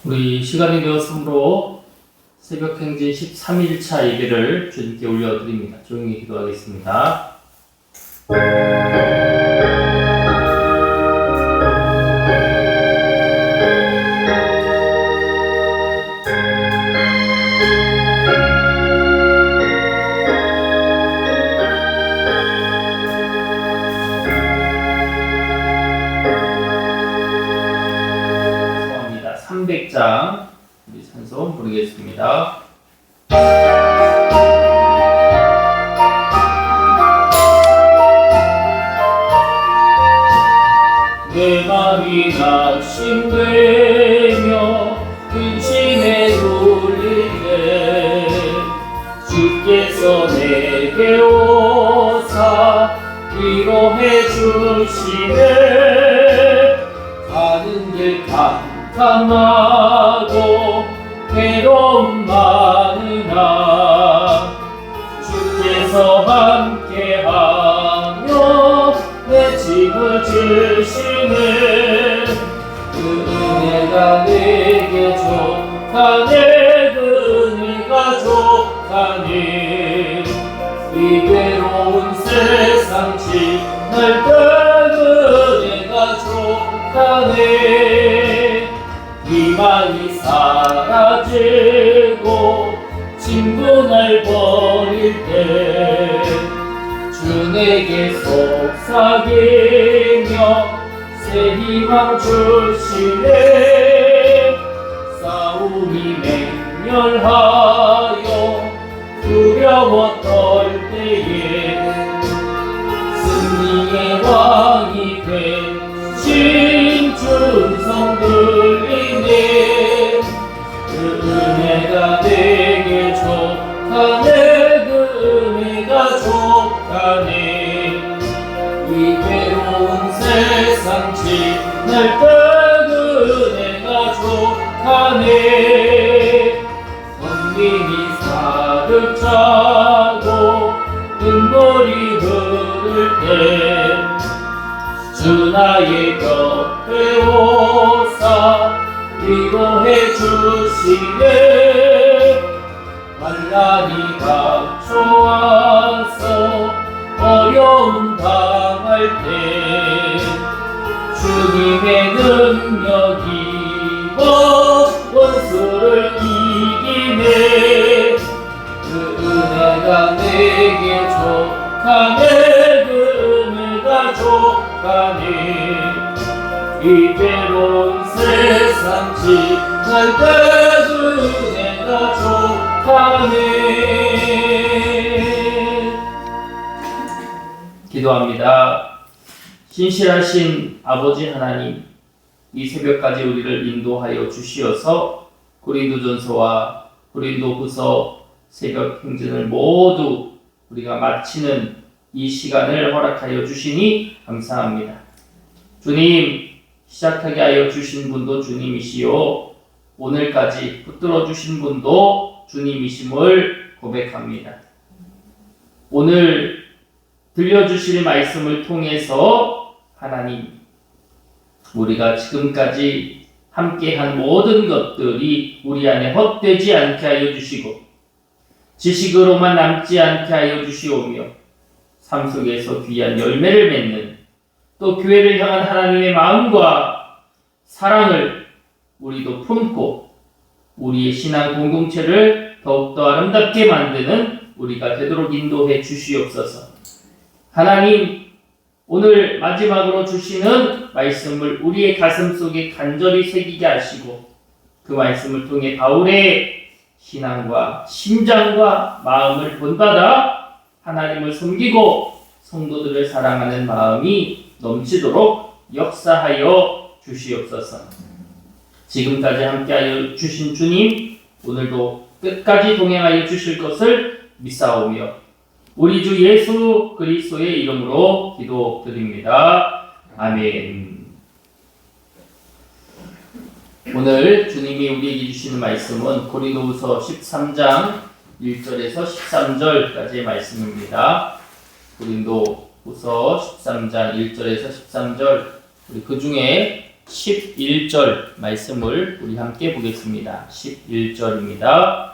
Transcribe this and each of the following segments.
우리 시간이 되었으므로 새벽 행진 13일차 예배를 주님께 올려드립니다. 조용히 기도하겠습니다. 죄송합니다. 300장 우리 찬송 부르겠습니다. 내 맘이 낙심되며 근심에 눌릴 때 주께서 내게 오사 위로해 주시네. 가는 길 캄캄하고 괴로움 많으나 주께서 함께하며 내 짐을 지시네. 그 은혜가 내게 좋다네. 그 은혜가 좋다네. 이 괴로운 세상 지날 때 그 은혜가 좋다네. 비만이 사라지고 친구 날 버릴 때 주 내게 속삭이며 새 희망 주시네. 싸움이 맹렬하여 두려워 떨 때에 승리의 왕이 되신 준성 들리네. 그 은혜가 내게 좋다네. 그 은혜가 좋다네. 이 괴로운 세상 지날 때 그 은혜가 좋다네. 선민이 사득 차고 눈물이 흐를 때 주 나의 곁에 오사 위로해 주시네. 환난이 닥쳐와서 어려움 당할 때 주님의 능력이 원수를 이기네. 그 은혜가 내게 좋다네. 그 은혜가 좋다네. 이 괴로운 세상 지날 때 그 은혜가 좋다네. 기도합니다. 신실하신 아버지 하나님, 이 새벽까지 우리를 인도하여 주시어서 고린도전서와 고린도후서 새벽 행진을 모두 우리가 마치는 이 시간을 허락하여 주시니 감사합니다. 주님, 시작하게 하여 주신 분도 주님이시요 오늘까지 붙들어 주신 분도 주님이심을 고백합니다. 오늘 들려주실 말씀을 통해서 하나님, 우리가 지금까지 함께한 모든 것들이 우리 안에 헛되지 않게 하여 주시고 지식으로만 남지 않게 하여 주시오며 삶 속에서 귀한 열매를 맺는 또 교회를 향한 하나님의 마음과 사랑을 우리도 품고 우리의 신앙 공동체를 더욱더 아름답게 만드는 우리가 되도록 인도해 주시옵소서. 하나님, 오늘 마지막으로 주시는 말씀을 우리의 가슴 속에 간절히 새기게 하시고 그 말씀을 통해 바울의 신앙과 심장과 마음을 본받아 하나님을 섬기고 성도들을 사랑하는 마음이 넘치도록 역사하여 주시옵소서. 지금까지 함께하여 주신 주님, 오늘도 끝까지 동행하여 주실 것을 믿사오며 우리 주 예수 그리스도의 이름으로 기도드립니다. 아멘. 오늘 주님이 우리에게 주시는 말씀은 고린도후서 13장 1절에서 13절까지의 말씀입니다. 고린도후서 13장 1절에서 13절, 우리 그 중에 11절 말씀을 우리 함께 보겠습니다. 11절입니다.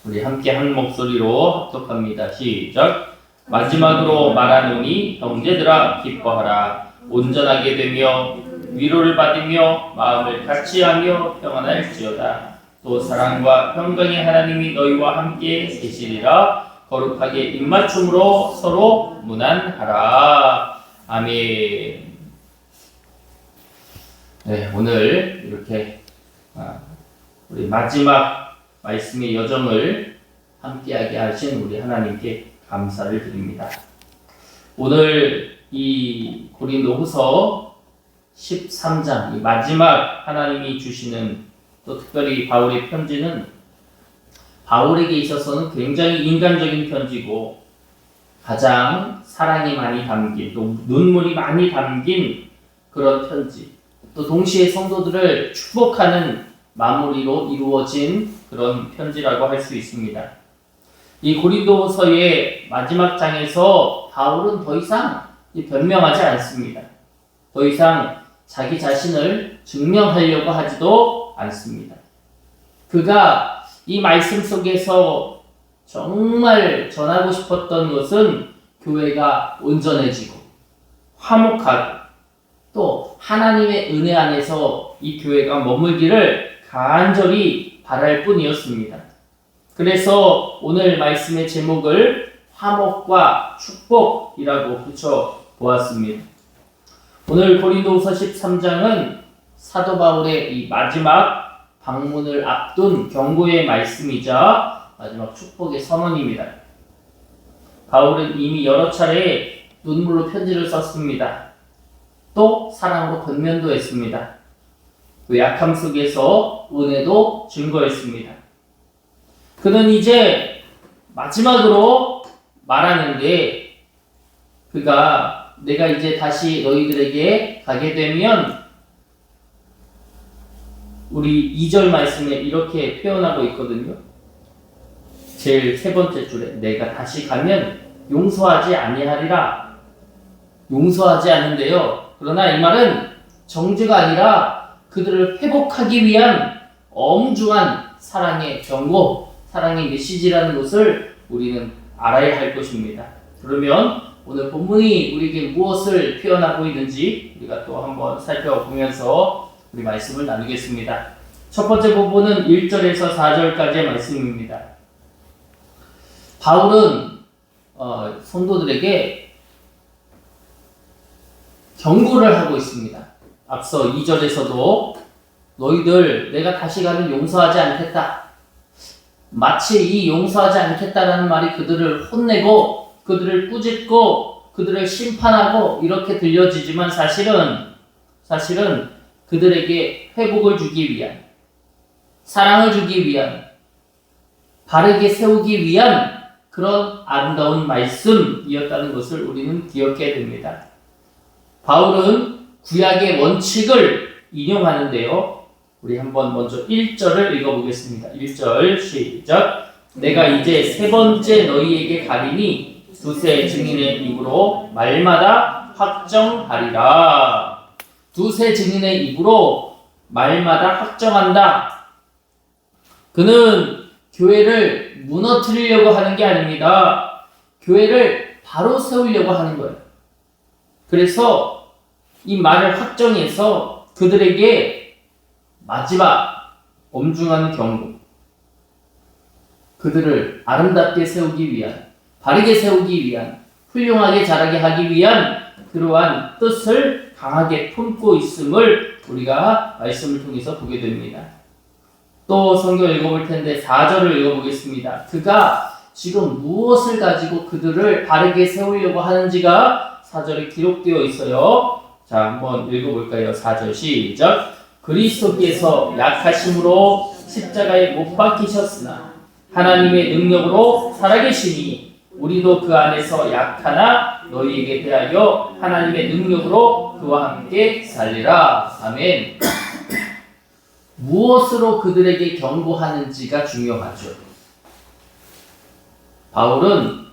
우리 함께 한 목소리로 합독합니다. 시작. 마지막으로 말하노니 형제들아 기뻐하라. 온전하게 되며 위로를 받으며 마음을 같이하며 평안할지어다. 또 사랑과 평강의 하나님이 너희와 함께 계시리라. 거룩하게 입맞춤으로 서로 문안하라. 아멘. 네, 오늘 이렇게 우리 마지막 말씀의 여정을 함께하게 하신 우리 하나님께 감사를 드립니다. 오늘 이 고린도후서 13장 이 마지막 하나님이 주시는 또 특별히 바울의 편지는 바울에게 있어서는 굉장히 인간적인 편지고 가장 사랑이 많이 담긴 또 눈물이 많이 담긴 그런 편지, 또 동시에 성도들을 축복하는 마무리로 이루어진 그런 편지라고 할 수 있습니다. 이 고린도서의 마지막 장에서 바울은 더 이상 변명하지 않습니다. 더 이상 자기 자신을 증명하려고 하지도 않습니다. 그가 이 말씀 속에서 정말 전하고 싶었던 것은 교회가 온전해지고 화목하고 또 하나님의 은혜 안에서 이 교회가 머물기를 간절히 바랄 뿐이었습니다. 그래서 오늘 말씀의 제목을 화목과 축복이라고 붙여 보았습니다. 오늘 고린도후서 13장은 사도 바울의 이 마지막 방문을 앞둔 경고의 말씀이자 마지막 축복의 선언입니다. 바울은 이미 여러 차례 눈물로 편지를 썼습니다. 또 사랑으로 권면도 했습니다. 그 약함 속에서 은혜도 증거했습니다. 그는 이제 마지막으로 말하는데 그가 내가 이제 다시 너희들에게 가게 되면 우리 2절 말씀에 이렇게 표현하고 있거든요. 제일 세 번째 줄에 내가 다시 가면 용서하지 아니하리라. 용서하지 않는데요. 그러나 이 말은 정죄가 아니라 그들을 회복하기 위한 엄중한 사랑의 경고, 사랑의 메시지라는 것을 우리는 알아야 할 것입니다. 그러면 오늘 본문이 우리에게 무엇을 표현하고 있는지 우리가 또 한번 살펴보면서 우리 말씀을 나누겠습니다. 첫 번째 부분은 1절에서 4절까지의 말씀입니다. 바울은 성도들에게 경고를 하고 있습니다. 앞서 2절에서도 너희들 내가 다시 가면 용서하지 않겠다. 마치 이 용서하지 않겠다라는 말이 그들을 혼내고 그들을 꾸짖고 그들을 심판하고 이렇게 들려지지만 사실은 그들에게 회복을 주기 위한, 사랑을 주기 위한, 바르게 세우기 위한 그런 아름다운 말씀이었다는 것을 우리는 기억해야 됩니다. 바울은 구약의 원칙을 인용하는데요. 우리 한번 먼저 1절을 읽어보겠습니다. 1절 시작. 내가 이제 세 번째 너희에게 가리니 두세 증인의 입으로 말마다 확정하리라. 두세 증인의 입으로 말마다 확정한다. 그는 교회를 무너뜨리려고 하는 게 아닙니다. 교회를 바로 세우려고 하는 거예요. 그래서 이 말을 확정해서 그들에게 마지막 엄중한 경고, 그들을 아름답게 세우기 위한, 바르게 세우기 위한, 훌륭하게 자라게 하기 위한 그러한 뜻을 강하게 품고 있음을 우리가 말씀을 통해서 보게 됩니다. 또 성경 읽어볼 텐데 4절을 읽어보겠습니다. 그가 지금 무엇을 가지고 그들을 바르게 세우려고 하는지가 4절에 기록되어 있어요. 자, 한번 읽어볼까요? 4절 시작. 그리스도께서 약하심으로 십자가에 못 박히셨으나 하나님의 능력으로 살아계시니 우리도 그 안에서 약하나 너희에게 대하여 하나님의 능력으로 그와 함께 살리라. 아멘. 무엇으로 그들에게 경고하는지가 중요하죠. 바울은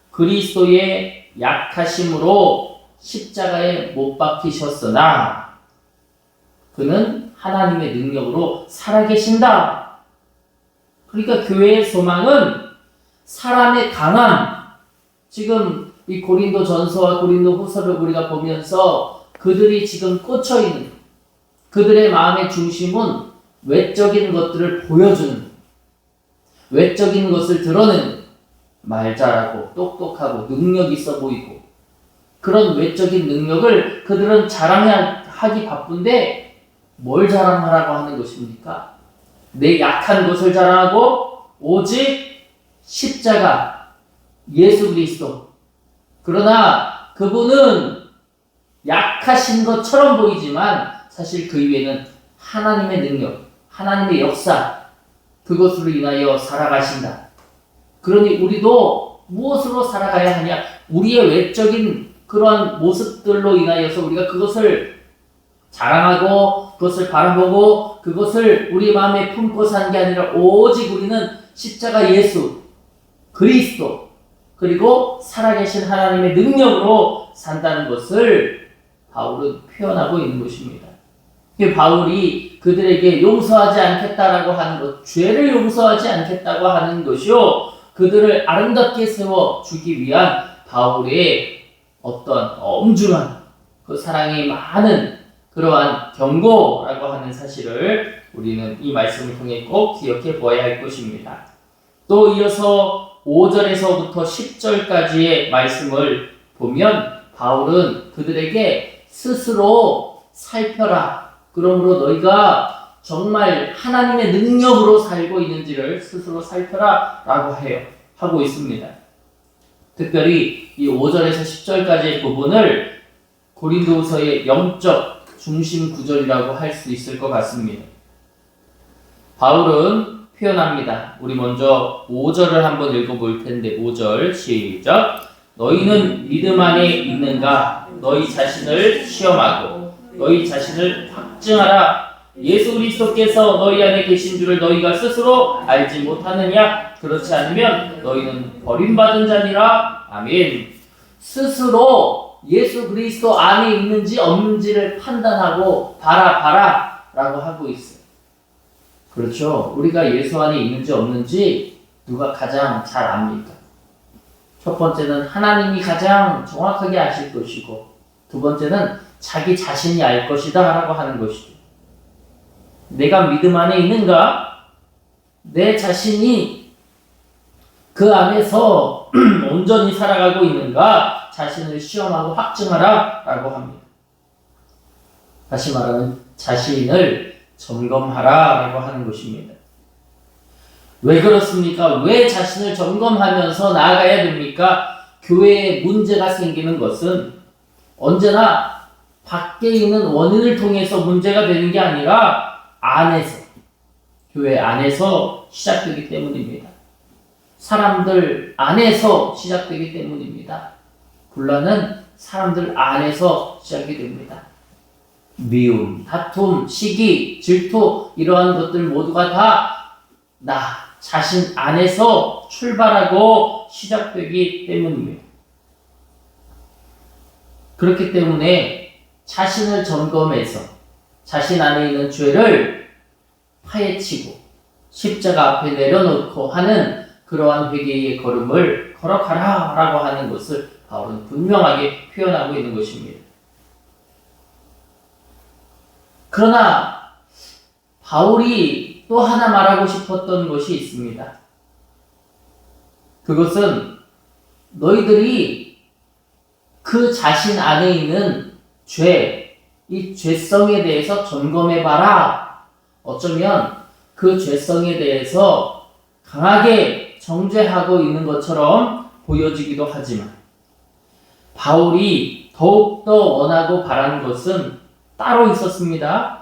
그리스도의 약하심으로 십자가에 못 박히셨으나 그는 하나님의 능력으로 살아계신다. 그러니까 교회의 소망은 사람의 강함, 지금 이 고린도 전서와 고린도 후서를 우리가 보면서 그들이 지금 꽂혀있는 그들의 마음의 중심은 외적인 것들을 보여주는, 외적인 것을 드러내는, 말 잘하고 똑똑하고 능력 있어 보이고 그런 외적인 능력을 그들은 자랑하기 바쁜데 뭘 자랑하라고 하는 것입니까? 내 약한 것을 자랑하고 오직 십자가 예수 그리스도. 그러나 그분은 약하신 것처럼 보이지만 사실 그 위에는 하나님의 능력, 하나님의 역사, 그것으로 인하여 살아가신다. 그러니 우리도 무엇으로 살아가야 하냐? 우리의 외적인 그러한 모습들로 인하여서 우리가 그것을 자랑하고 그것을 바라보고 그것을 우리 마음에 품고 사는 게 아니라 오직 우리는 십자가 예수, 그리스도, 그리고 살아계신 하나님의 능력으로 산다는 것을 바울은 표현하고 있는 것입니다. 바울이 그들에게 용서하지 않겠다라고 하는 것, 죄를 용서하지 않겠다고 하는 것이요, 그들을 아름답게 세워주기 위한 바울의 어떤 엄중한 그 사랑이 많은 그러한 경고라고 하는 사실을 우리는 이 말씀을 통해 꼭 기억해 보아야 할 것입니다. 또 이어서 5절에서부터 10절까지의 말씀을 보면 바울은 그들에게 스스로 살펴라. 그러므로 너희가 정말 하나님의 능력으로 살고 있는지를 스스로 살펴라 라고 하고 있습니다. 특별히 이 5절에서 10절까지의 부분을 고린도후서의 영적 중심 구절이라고 할 수 있을 것 같습니다. 바울은 표현합니다. 우리 먼저 5절을 한번 읽어볼 텐데 5절 시작. 너희는 믿음 안에 있는가? 너희 자신을 시험하고 너희 자신을 확증하라. 예수 그리스도께서 너희 안에 계신 줄을 너희가 스스로 알지 못하느냐? 그렇지 않으면 너희는 버림받은 자니라. 아멘. 스스로 예수 그리스도 안에 있는지 없는지를 판단하고 봐라 라고 하고 있어요. 그렇죠. 우리가 예수 안에 있는지 없는지 누가 가장 잘 압니까? 첫 번째는 하나님이 가장 정확하게 아실 것이고, 두 번째는 자기 자신이 알 것이다 라고 하는 것이죠. 내가 믿음 안에 있는가? 내 자신이 그 안에서 온전히 살아가고 있는가? 자신을 시험하고 확증하라 라고 합니다. 다시 말하면 자신을 점검하라 라고 하는 것입니다. 왜 그렇습니까? 왜 자신을 점검하면서 나아가야 됩니까? 교회에 문제가 생기는 것은 언제나 밖에 있는 원인을 통해서 문제가 되는 게 아니라 안에서, 교회 안에서 시작되기 때문입니다. 사람들 안에서 시작되기 때문입니다. 분란은 사람들 안에서 시작이 됩니다. 미움, 다툼, 시기, 질투, 이러한 것들 모두가 다 나 자신 안에서 출발하고 시작되기 때문입니다. 그렇기 때문에 자신을 점검해서 자신 안에 있는 죄를 파헤치고 십자가 앞에 내려놓고 하는 그러한 회개의 걸음을 걸어가라 라고 하는 것을 바울은 분명하게 표현하고 있는 것입니다. 그러나 바울이 또 하나 말하고 싶었던 것이 있습니다. 그것은 너희들이 그 자신 안에 있는 죄, 이 죄성에 대해서 점검해봐라. 어쩌면 그 죄성에 대해서 강하게 정죄하고 있는 것처럼 보여지기도 하지만 바울이 더욱더 원하고 바라는 것은 따로 있었습니다.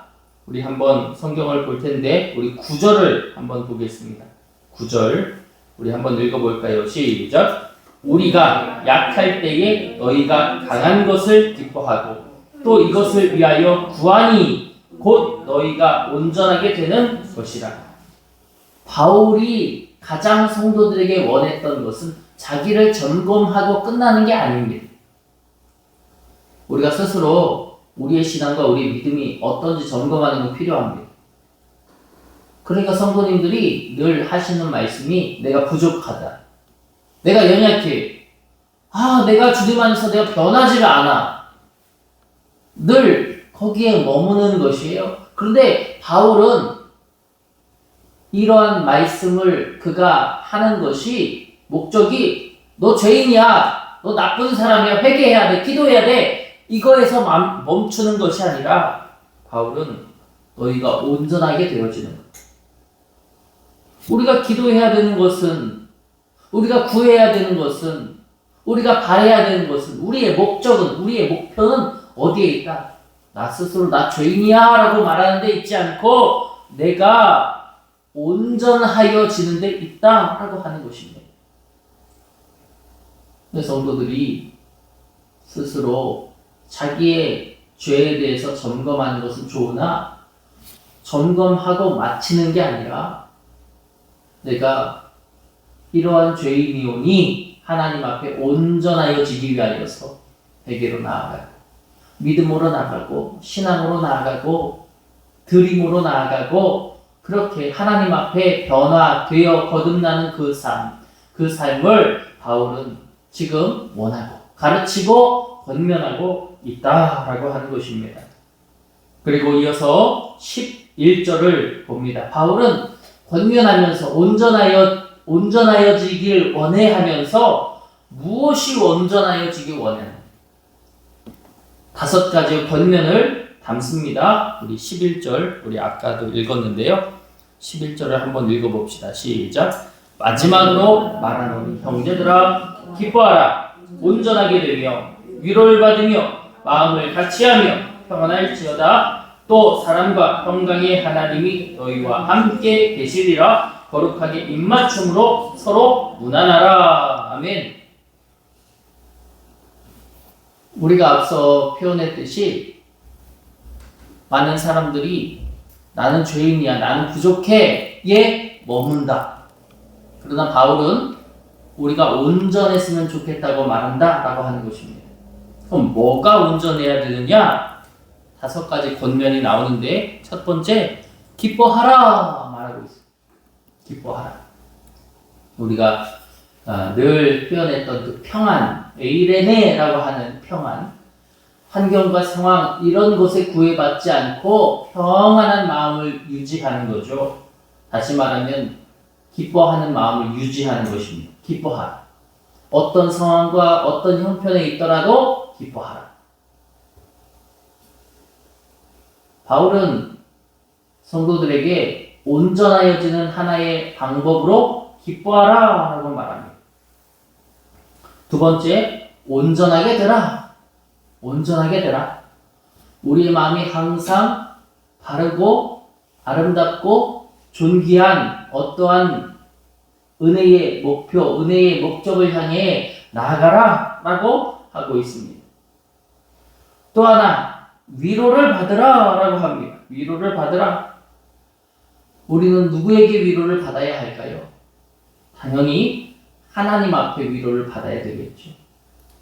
우리 한번 성경을 볼 텐데 우리 9절을 한번 보겠습니다. 9절 우리 한번 읽어볼까요? 시작. 우리가 약할 때에 너희가 강한 것을 기뻐하고 또 이것을 위하여 구하니 곧 너희가 온전하게 되는 것이라. 바울이 가장 성도들에게 원했던 것은 자기를 점검하고 끝나는 게 아닙니다. 우리가 스스로 우리의 신앙과 우리의 믿음이 어떤지 점검하는 건 필요합니다. 그러니까 성도님들이 늘 하시는 말씀이 내가 부족하다. 내가 연약해. 내가 주님 안에서 내가 변하지를 않아. 늘 거기에 머무는 것이에요. 그런데 바울은 이러한 말씀을 그가 하는 것이 목적이 너 죄인이야. 너 나쁜 사람이야. 회개해야 돼. 기도해야 돼. 이거에서 멈추는 것이 아니라 바울은 너희가 온전하게 되어지는 것. 우리가 기도해야 되는 것은, 우리가 구해야 되는 것은, 우리가 바라야 되는 것은, 우리의 목적은, 우리의 목표는 어디에 있다? 나 스스로 나 죄인이야 라고 말하는 데 있지 않고 내가 온전하여지는 데 있다 라고 하는 것입니다. 성도들이 스스로 자기의 죄에 대해서 점검하는 것은 좋으나 점검하고 마치는 게 아니라 내가 이러한 죄인이오니 하나님 앞에 온전하여지기 위하여서 회개로 나아가고 믿음으로 나아가고 신앙으로 나아가고 드림으로 나아가고 그렇게 하나님 앞에 변화되어 거듭나는 그 삶을 바울은 지금 원하고 가르치고 권면하고 있다라고 하는 것입니다. 그리고 이어서 11절을 봅니다. 바울은 권면하면서 온전하여지길 원해하면서 무엇이 온전하여지길 원하는 5가지의 권면을 담습니다. 우리 11절 우리 아까도 읽었는데요. 11절을 한번 읽어봅시다. 시작. 마지막으로 말하노니 형제들아 기뻐하라. 온전하게 되며 위로를 받으며 마음을 같이하며 평안할지어다. 또 사랑과 평강의 하나님이 너희와 함께 계시리라. 거룩하게 입맞춤으로 서로 무난하라. 아멘. 우리가 앞서 표현했듯이 많은 사람들이 나는 죄인이야, 나는 부족해에 머문다. 그러나 바울은 우리가 온전했으면 좋겠다고 말한다 라고 하는 것입니다. 그럼 뭐가 온전해야 되느냐? 5가지 권면이 나오는데 첫 번째, 기뻐하라 말하고 있어요. 기뻐하라. 우리가 늘 표현했던 그 평안, 에이레네라고 하는 평안, 환경과 상황 이런 것에 구애받지 않고 평안한 마음을 유지하는 거죠. 다시 말하면 기뻐하는 마음을 유지하는 것입니다. 기뻐하라. 어떤 상황과 어떤 형편에 있더라도 기뻐하라. 바울은 성도들에게 온전하여지는 하나의 방법으로 기뻐하라 라고 말합니다. 2번째, 온전하게 되라. 온전하게 되라. 우리의 마음이 항상 바르고 아름답고 존귀한 어떠한 은혜의 목표, 은혜의 목적을 향해 나아가라 라고 하고 있습니다. 또 하나, 위로를 받으라 라고 합니다. 위로를 받으라. 우리는 누구에게 위로를 받아야 할까요? 당연히 하나님 앞에 위로를 받아야 되겠죠.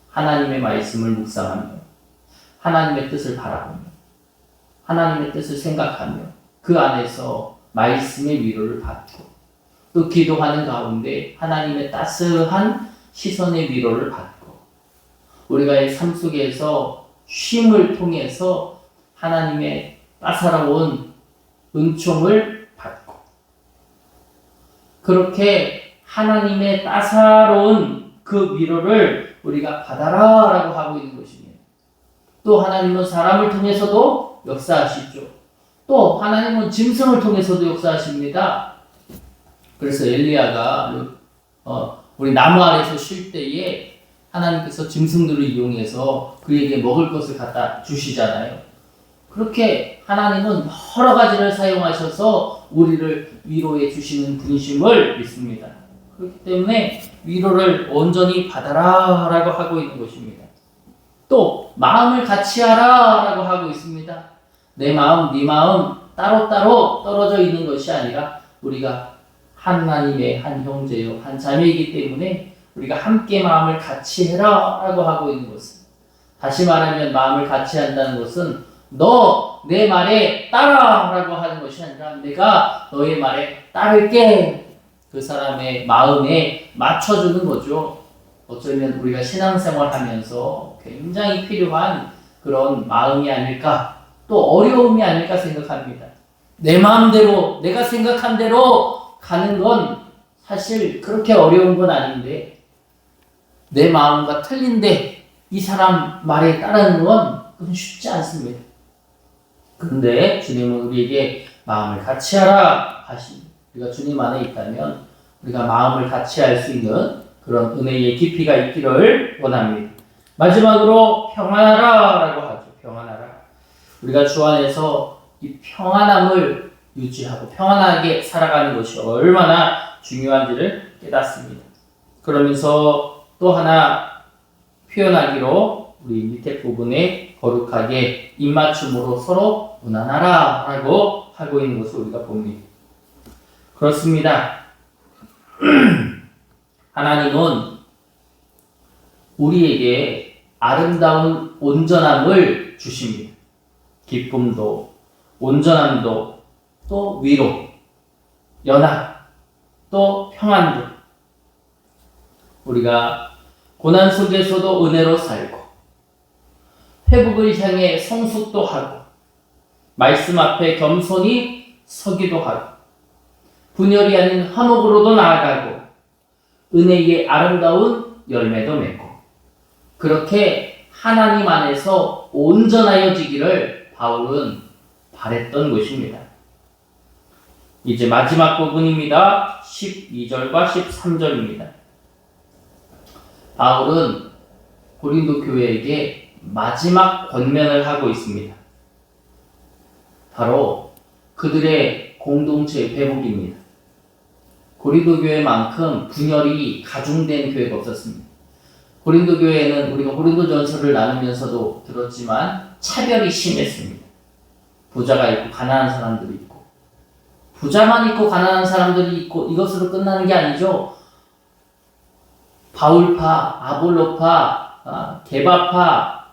하나님의 말씀을 묵상하며 하나님의 뜻을 바라보며 하나님의 뜻을 생각하며 그 안에서 말씀의 위로를 받고 또 기도하는 가운데 하나님의 따스한 시선의 위로를 받고 우리가 삶 속에서 쉼을 통해서 하나님의 따사로운 은총을 받고 그렇게 하나님의 따사로운 그 위로를 우리가 받아라 라고 하고 있는 것입니다. 또 하나님은 사람을 통해서도 역사하시죠. 또 하나님은 짐승을 통해서도 역사하십니다. 그래서 엘리야가 우리 나무 아래서 쉴 때에 하나님께서 짐승들을 이용해서 그에게 먹을 것을 갖다 주시잖아요. 그렇게 하나님은 여러 가지를 사용하셔서 우리를 위로해 주시는 분이심을 믿습니다. 그렇기 때문에 위로를 온전히 받아라 라고 하고 있는 것입니다. 또 마음을 같이 하라 라고 하고 있습니다. 내 마음, 네 마음 따로따로 떨어져 있는 것이 아니라 우리가 하나님의 한 형제요, 한 자매이기 때문에 우리가 함께 마음을 같이 해라 라고 하고 있는 것은 다시 말하면 마음을 같이 한다는 것은 너 내 말에 따라라고 하는 것이 아니라 내가 너의 말에 따를게. 그 사람의 마음에 맞춰주는 거죠. 어쩌면 우리가 신앙생활 하면서 굉장히 필요한 그런 마음이 아닐까, 또 어려움이 아닐까 생각합니다. 내 마음대로, 내가 생각한 대로 가는 건 사실 그렇게 어려운 건 아닌데, 내 마음과 틀린데 이 사람 말에 따르는 건 그건 쉽지 않습니다. 그런데 주님은 우리에게 마음을 같이 하라 하십니다. 우리가 주님 안에 있다면 우리가 마음을 같이 할 수 있는 그런 은혜의 깊이가 있기를 원합니다. 마지막으로 평안하라라고 하죠. 평안하라. 우리가 주 안에서 이 평안함을 유지하고 평안하게 살아가는 것이 얼마나 중요한지를 깨닫습니다. 그러면서 또 하나 표현하기로 우리 밑에 부분에 거룩하게 입맞춤으로 서로 무난하라 라고 하고 있는 것을 우리가 봅니다. 그렇습니다. 하나님은 우리에게 아름다운 온전함을 주십니다. 기쁨도, 온전함도, 또 위로, 연합, 또 평안도. 우리가 고난 속에서도 은혜로 살고 회복을 향해 성숙도 하고 말씀 앞에 겸손히 서기도 하고 분열이 아닌 화목으로도 나아가고 은혜의 아름다운 열매도 맺고 그렇게 하나님 안에서 온전하여지기를 바울은 바랬던 것입니다. 이제 마지막 부분입니다. 12절과 13절입니다. 바울은 고린도 교회에게 마지막 권면을 하고 있습니다. 바로 그들의 공동체 회복입니다. 고린도 교회만큼 분열이 가중된 교회가 없었습니다. 고린도 교회에는 우리가 고린도전서를 나누면서도 들었지만 차별이 심했습니다. 부자가 있고 가난한 사람들이 있고 부자만 있고 가난한 사람들이 있고 이것으로 끝나는 게 아니죠. 바울파, 아볼로파, 게바파,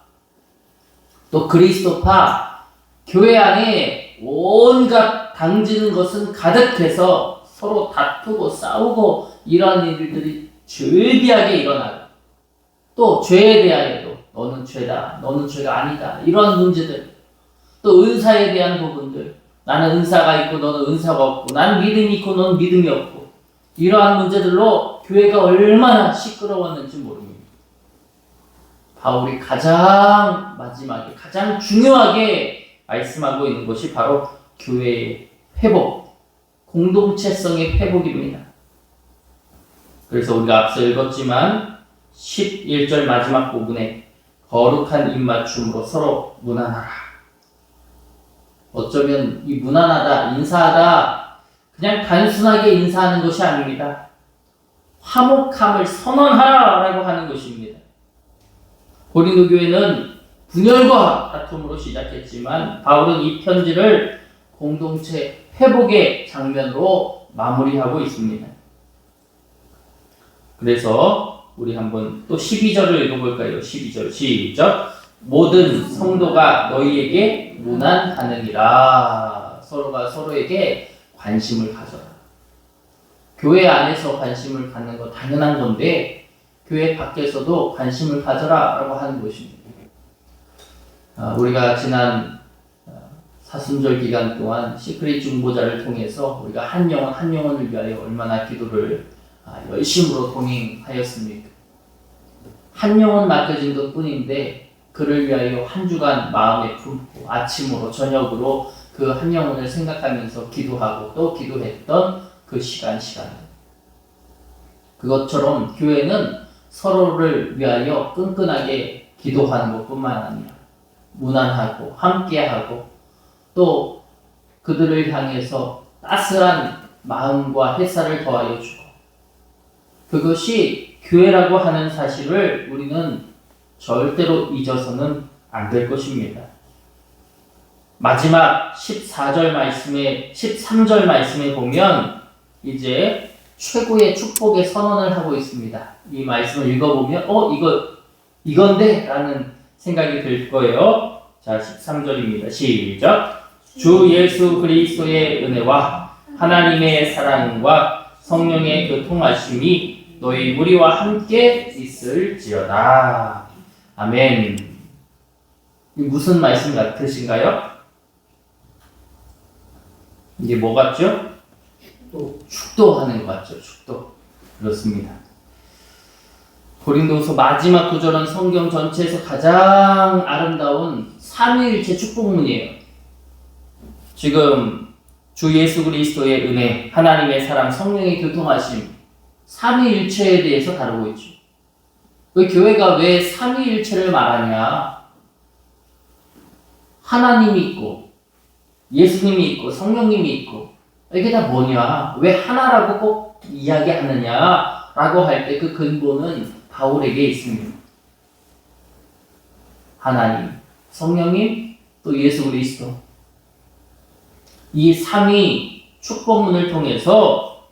또 그리스도파, 교회 안에 온갖 당지는 것은 가득해서 서로 다투고 싸우고 이런 일들이 즐비하게 일어나고 또 죄에 대하여도 너는 죄다, 너는 죄가 아니다 이런 문제들, 또 은사에 대한 부분들, 나는 은사가 있고 너는 은사가 없고 나는 믿음이 있고 너는 믿음이 없고 이러한 문제들로 교회가 얼마나 시끄러웠는지 모릅니다. 바울이 가장 마지막에 가장 중요하게 말씀하고 있는 것이 바로 교회의 회복, 공동체성의 회복입니다. 그래서 우리가 앞서 읽었지만 11절 마지막 부분에 거룩한 입맞춤으로 서로 무난하라. 어쩌면 이 무난하다, 인사하다 그냥 단순하게 인사하는 것이 아닙니다. 화목함을 선언하라라고 하는 것입니다. 고린도 교회는 분열과 다툼으로 시작했지만 바울은 이 편지를 공동체 회복의 장면으로 마무리하고 있습니다. 그래서 우리 한번 또 12절을 읽어볼까요? 12절 시작. 모든 성도가 너희에게 무난하느니라. 서로가 서로에게 관심을 가져라. 교회 안에서 관심을 갖는 건 당연한 건데 교회 밖에서도 관심을 가져라 라고 하는 것입니다. 우리가 지난 사순절 기간 동안 시크릿 중보자를 통해서 우리가 한 영혼을 위하여 얼마나 기도를 열심으로 동행하였습니까? 한 영혼 맡겨진 것 뿐인데 그를 위하여 한 주간 마음에 품고 아침으로 저녁으로 그 한 영혼을 생각하면서 기도하고 또 기도했던 그 시간 그것처럼 교회는 서로를 위하여 끈끈하게 기도하는 것뿐만 아니라 무난하고 함께하고 또 그들을 향해서 따스한 마음과 햇살을 더하여 주고 그것이 교회라고 하는 사실을 우리는 절대로 잊어서는 안 될 것입니다. 마지막 13절 말씀에 보면 이제 최고의 축복의 선언을 하고 있습니다. 이 말씀을 읽어보면 이건데? 라는 생각이 들 거예요. 자, 13절입니다. 시작. 주 예수 그리스도의 은혜와 하나님의 사랑과 성령의 교통하심이 너희 무리와 함께 있을지어다. 아멘. 무슨 말씀 같으신가요? 이게 뭐 같죠? 축도하는 것 같죠. 축도. 그렇습니다. 고린도후서 마지막 구절은 성경 전체에서 가장 아름다운 삼위일체 축복문이에요. 지금 주 예수 그리스도의 은혜, 하나님의 사랑, 성령의 교통하심, 삼위일체에 대해서 다루고 있죠. 그 교회가 왜 삼위일체를 말하냐? 하나님이 있고 예수님이 있고 성령님이 있고 이게 다 뭐냐? 왜 하나라고 꼭 이야기하느냐? 라고 할 때 그 근본은 바울에게 있습니다. 하나님, 성령님, 또 예수 그리스도. 이 삼위 축복문을 통해서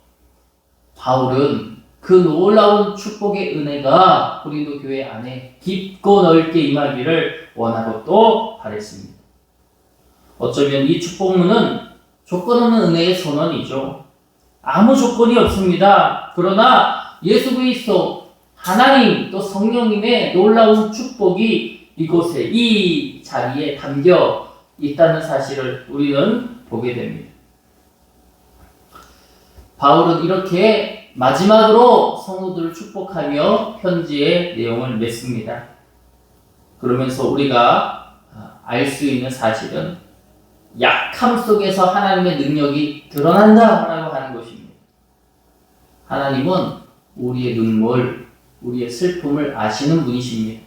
바울은 그 놀라운 축복의 은혜가 고린도 교회 안에 깊고 넓게 임하기를 원하고 또 바랬습니다. 어쩌면 이 축복문은 조건 없는 은혜의 선언이죠. 아무 조건이 없습니다. 그러나 예수 그리스도 하나님 또 성령님의 놀라운 축복이 이곳에 이 자리에 담겨 있다는 사실을 우리는 보게 됩니다. 바울은 이렇게 마지막으로 성도들을 축복하며 편지의 내용을 맺습니다. 그러면서 우리가 알 수 있는 사실은 약함 속에서 하나님의 능력이 드러난다라고 하는 것입니다. 하나님은 우리의 눈물, 우리의 슬픔을 아시는 분이십니다.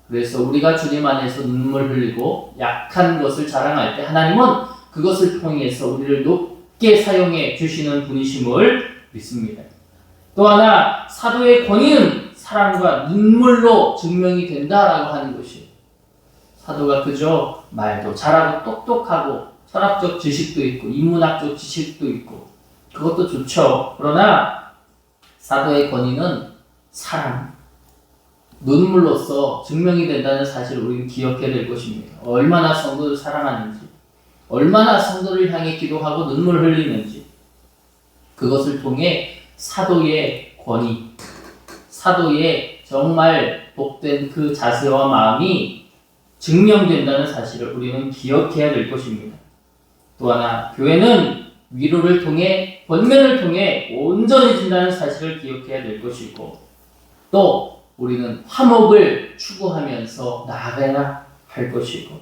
그래서 우리가 주님 안에서 눈물 흘리고 약한 것을 자랑할 때 하나님은 그것을 통해서 우리를 높게 사용해 주시는 분이심을 믿습니다. 또 하나 사도의 권위는 사랑과 눈물로 증명이 된다라고 하는 것이에요. 사도가 그저 말도 잘하고 똑똑하고 철학적 지식도 있고 인문학적 지식도 있고 그것도 좋죠. 그러나 사도의 권위는 사랑, 눈물로서 증명이 된다는 사실을 우리는 기억해야 될 것입니다. 얼마나 성도를 사랑하는지, 얼마나 성도를 향해 기도하고 눈물 흘리는지 그것을 통해 사도의 권위, 사도의 정말 복된 그 자세와 마음이 증명된다는 사실을 우리는 기억해야 될 것입니다. 또 하나 교회는 위로를 통해 권면을 통해 온전해진다는 사실을 기억해야 될 것이고 또 우리는 화목을 추구하면서 나아가야 할 것이고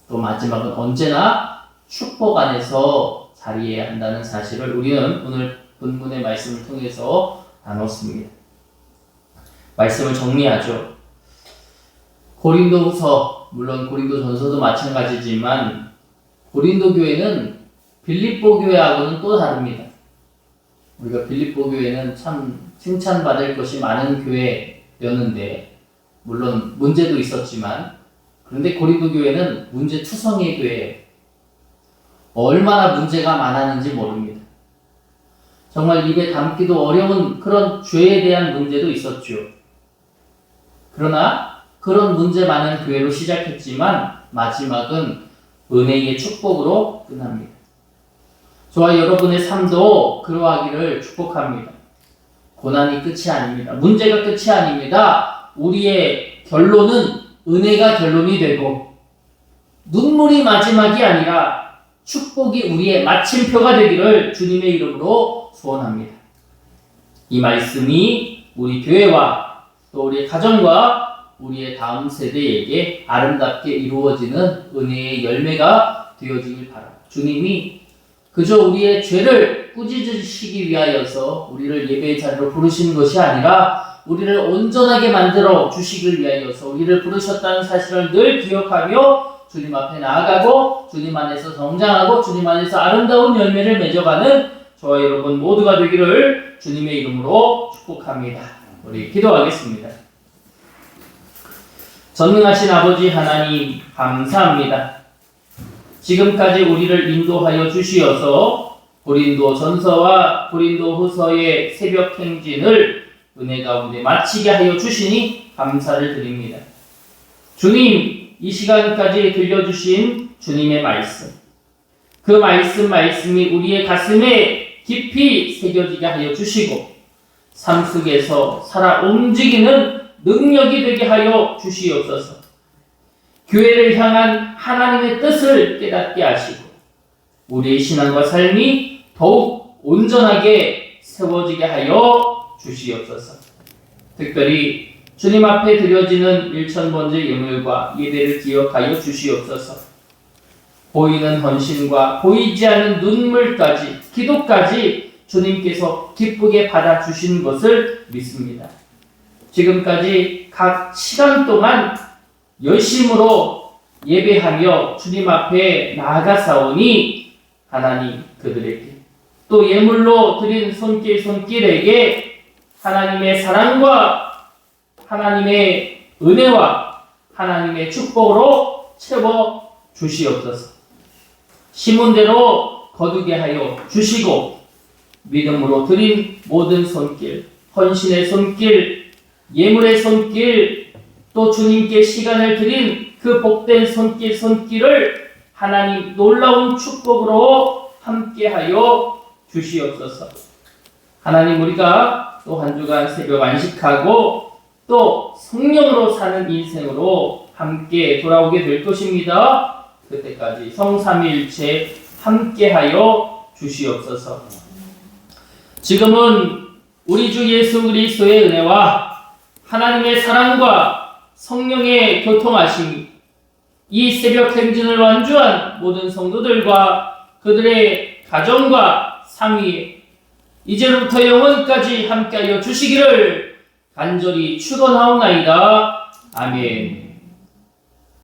또 마지막은 언제나 축복 안에서 자리해야 한다는 사실을 우리는 오늘 본문의 말씀을 통해서 나눴습니다. 말씀을 정리하죠. 고린도후서, 물론 고린도전서도 마찬가지지만 고린도 교회는 빌립보 교회하고는 또 다릅니다. 우리가 빌립보 교회는 참 칭찬받을 것이 많은 교회였는데 물론 문제도 있었지만 그런데 고린도 교회는 문제투성이의 교회예요. 얼마나 문제가 많았는지 모릅니다. 정말 입에 담기도 어려운 그런 죄에 대한 문제도 있었죠. 그러나 그런 문제 많은 교회로 시작했지만 마지막은 은혜의 축복으로 끝납니다. 저와 여러분의 삶도 그러하기를 축복합니다. 고난이 끝이 아닙니다. 문제가 끝이 아닙니다. 우리의 결론은 은혜가 결론이 되고 눈물이 마지막이 아니라 축복이 우리의 마침표가 되기를 주님의 이름으로 소원합니다. 이 말씀이 우리 교회와 또 우리의 가정과 우리의 다음 세대에게 아름답게 이루어지는 은혜의 열매가 되어지길 바랍니다. 주님이 그저 우리의 죄를 꾸짖으시기 위하여서 우리를 예배의 자리로 부르신 것이 아니라 우리를 온전하게 만들어 주시길 위하여서 우리를 부르셨다는 사실을 늘 기억하며 주님 앞에 나아가고 주님 안에서 성장하고 주님 안에서 아름다운 열매를 맺어가는 저와 여러분 모두가 되기를 주님의 이름으로 축복합니다. 우리 기도하겠습니다. 전능하신 아버지 하나님 감사합니다. 지금까지 우리를 인도하여 주시어서 고린도 전서와 고린도 후서의 새벽 행진을 은혜 가운데 마치게 하여 주시니 감사를 드립니다. 주님, 이 시간까지 들려주신 주님의 말씀, 그 말씀이 우리의 가슴에 깊이 새겨지게 하여 주시고 삶 속에서 살아 움직이는 능력이 되게 하여 주시옵소서. 교회를 향한 하나님의 뜻을 깨닫게 하시고 우리의 신앙과 삶이 더욱 온전하게 세워지게 하여 주시옵소서. 특별히 주님 앞에 드려지는 1000번째 예물과 예배를 기억하여 주시옵소서. 보이는 헌신과 보이지 않는 눈물까지, 기도까지 주님께서 기쁘게 받아주신 것을 믿습니다. 지금까지 각 시간 동안 열심으로 예배하며 주님 앞에 나아가사오니 하나님 그들에게 또 예물로 드린 손길에게 하나님의 사랑과 하나님의 은혜와 하나님의 축복으로 채워 주시옵소서. 심은대로 거두게 하여 주시고 믿음으로 드린 모든 손길, 헌신의 손길, 예물의 손길, 또 주님께 시간을 드린 그 복된 손길을 하나님 놀라운 축복으로 함께하여 주시옵소서. 하나님, 우리가 또 한 주간 새벽 안식하고 또 성령으로 사는 인생으로 함께 돌아오게 될 것입니다. 그때까지 성삼위일체 함께하여 주시옵소서. 지금은 우리 주 예수 그리스도의 은혜와 하나님의 사랑과 성령의 교통하심이 이 새벽 행진을 완주한 모든 성도들과 그들의 가정과 삶 위에 이제로부터 영원까지 함께하여 주시기를 간절히 축원하옵나이다. 아멘.